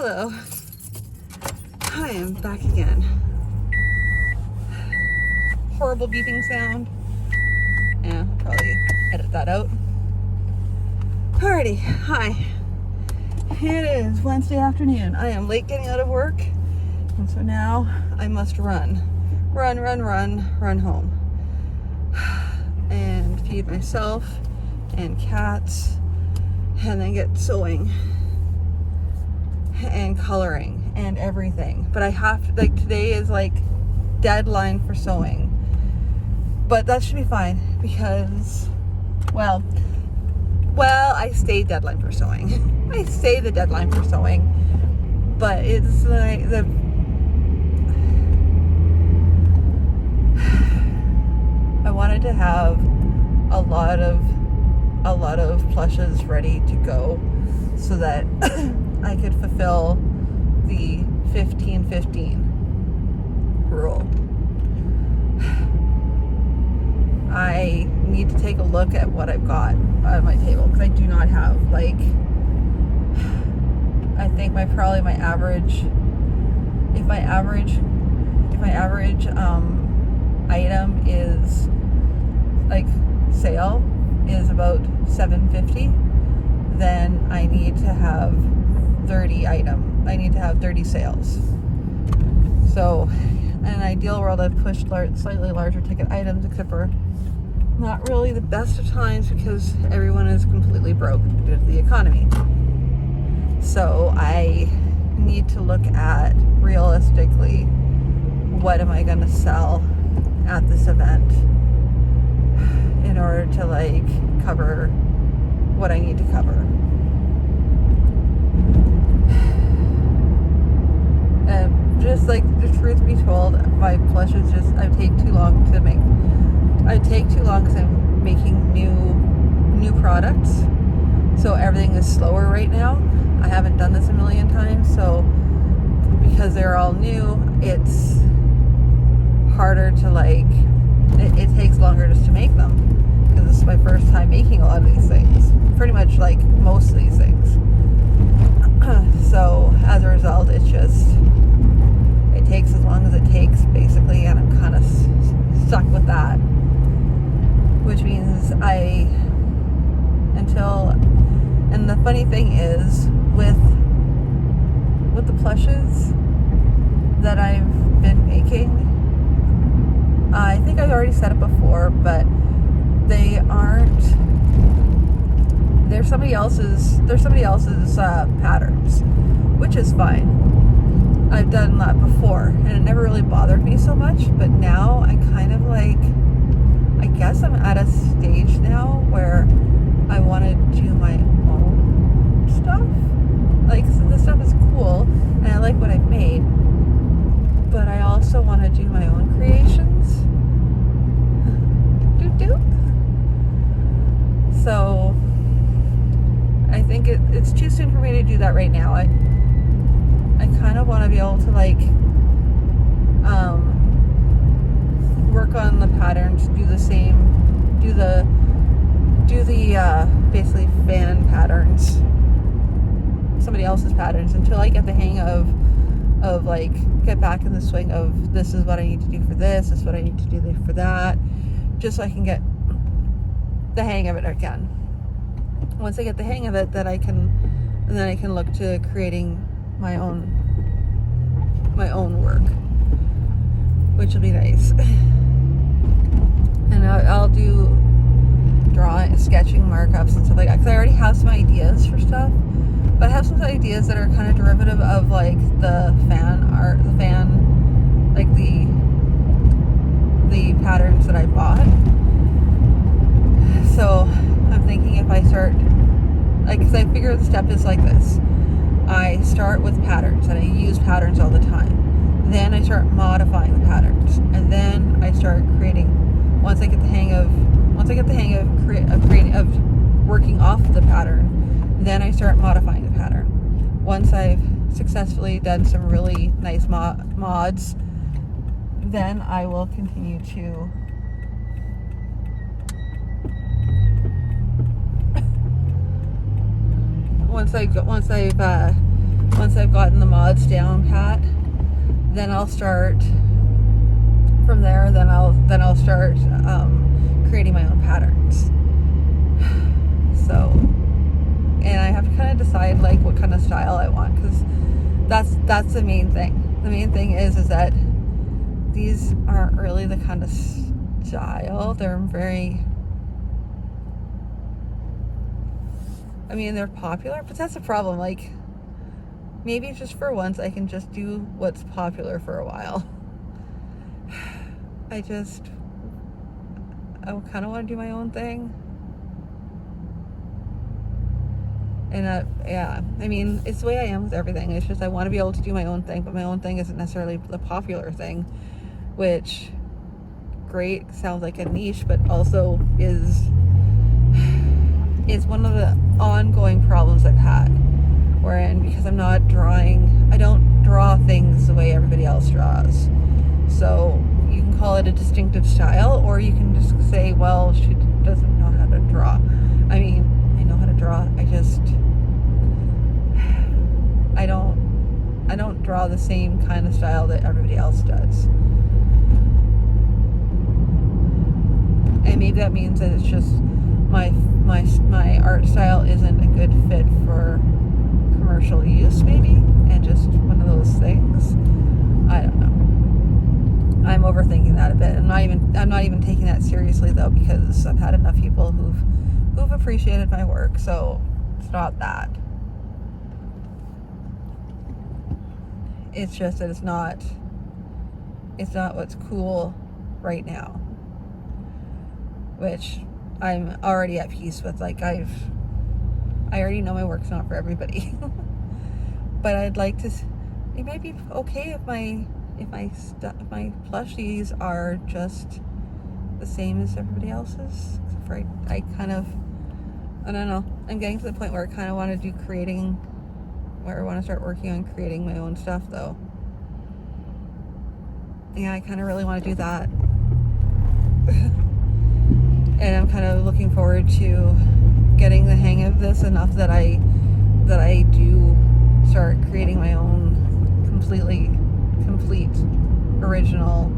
Hello. I am back again. Horrible beeping sound. Yeah, I'll probably edit that out. Alrighty, hi. It is Wednesday afternoon. I am late getting out of work, and so now I must run home and feed myself and cats, and then get sewing and coloring and everything. But I have to, like, today is like deadline for sewing, but that should be fine because, well, I say deadline for sewing. I say the deadline for sewing, but it's like I wanted to have a lot of plushes ready to go so that I could fulfill the 15-15 rule. I need to take a look at what I've got on my table because I do not have, like, I think my average item is like sale is about $7.50, then I need to have 30 sales. So in an ideal world, I'd push slightly larger ticket items, except for not really the best of times because everyone is completely broke due to the economy. So I need to look at realistically, what am I going to sell at this event in order to, like, cover what I need to cover. Just like the truth be told, my plushes I take too long because I'm making new products, so everything is slower right now. I haven't done this a million times, so because they're all new, it's harder to, like, it takes longer just to make them because this is my first time making a lot of these things, pretty much like most of these things. So as a result, it takes as long as it takes, basically, and I'm kind of stuck with that, which means and the funny thing is with the plushes that I've been making, I think I've already said it before, but they're somebody else's patterns, which is fine. I've done that before and it never really bothered me so much, but now I kind of, like, I guess I'm at a stage now where I want to do my own stuff. Like, so this stuff is cool and I like what I've made, but I also want to do my own creations. So I think it's too soon for me to do that right now. I kind of want to be able to, like, work on the patterns, do the basically fan patterns, somebody else's patterns, until I get the hang of like, get back in the swing of, this is what I need to do for this is what I need to do for that, just so I can get the hang of it again. Once I get the hang of it, then I can look to creating my own work, which will be nice. And I'll do sketching markups and stuff like that, because I already have some ideas for stuff, but I have some ideas that are kind of derivative of, like, the fan art, like the patterns that I bought. So I'm thinking, if I start, like, because I figure the step is like this: I start with patterns and I use patterns all the time, then I start modifying the patterns, and then I start creating. Once I get the hang of working off the pattern, then I start modifying the pattern. Once I've successfully done some really nice mods, then I will continue to once I've once I've gotten the mods down pat, then I'll start from there. Then I'll start creating my own patterns. So, and I have to kind of decide like what kind of style I want, because that's the main thing. The main thing is that these aren't really the kind of style. They're very, I mean, they're popular, but that's a problem. Like, maybe just for once I can just do what's popular for a while. I kind of want to do my own thing. And yeah, I mean, it's the way I am with everything. It's just I want to be able to do my own thing, but my own thing isn't necessarily the popular thing, which, great, sounds like a niche, but also is one of the ongoing problems I've had. Wherein, because I'm not drawing, I don't draw things the way everybody else draws. So you can call it a distinctive style, or you can just say, well, she doesn't know how to draw. I mean, I know how to draw. I don't draw the same kind of style that everybody else does. And maybe that means that it's just my art style isn't a good fit for commercial use, maybe, and just one of those things. I don't know. I'm overthinking that a bit. I'm not even taking that seriously though, because I've had enough people who've appreciated my work, so it's not that. It's just that it's not what's cool right now, which I'm already at peace with. Like, I already know my work's not for everybody. But I'd like to, it might be okay if my plushies are just the same as everybody else's. I kind of, I don't know, I'm getting to the point where I kind of want to do creating, where I want to start working on creating my own stuff though. Yeah, I kind of really want to do that. And I'm kind of looking forward to getting the hang of this enough that I do start creating my own complete original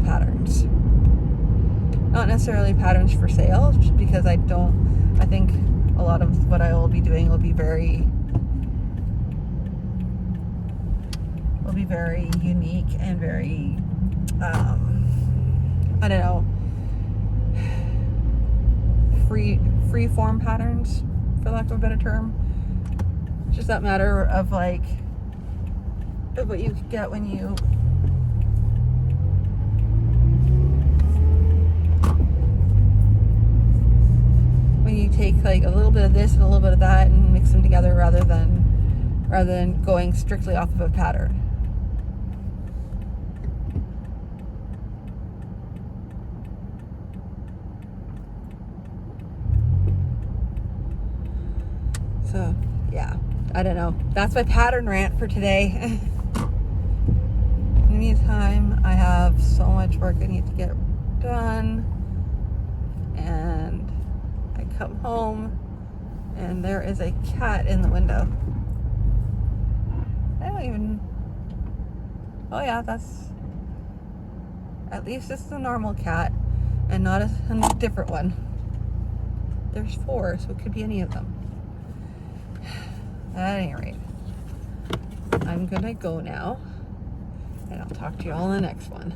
patterns. Not necessarily patterns for sale, just because I think a lot of what I will be doing will be very unique and very I don't know, free form patterns, for lack of a better term. It's just that matter of like of what you get when you take like a little bit of this and a little bit of that and mix them together, rather than going strictly off of a pattern. So, yeah, I don't know. That's my pattern rant for today. In the meantime, I have so much work I need to get done. And I come home and there is a cat in the window. Oh yeah, at least it's the normal cat and not a different one. There's 4, so it could be any of them. At any rate, I'm gonna go now, and I'll talk to you all in the next one.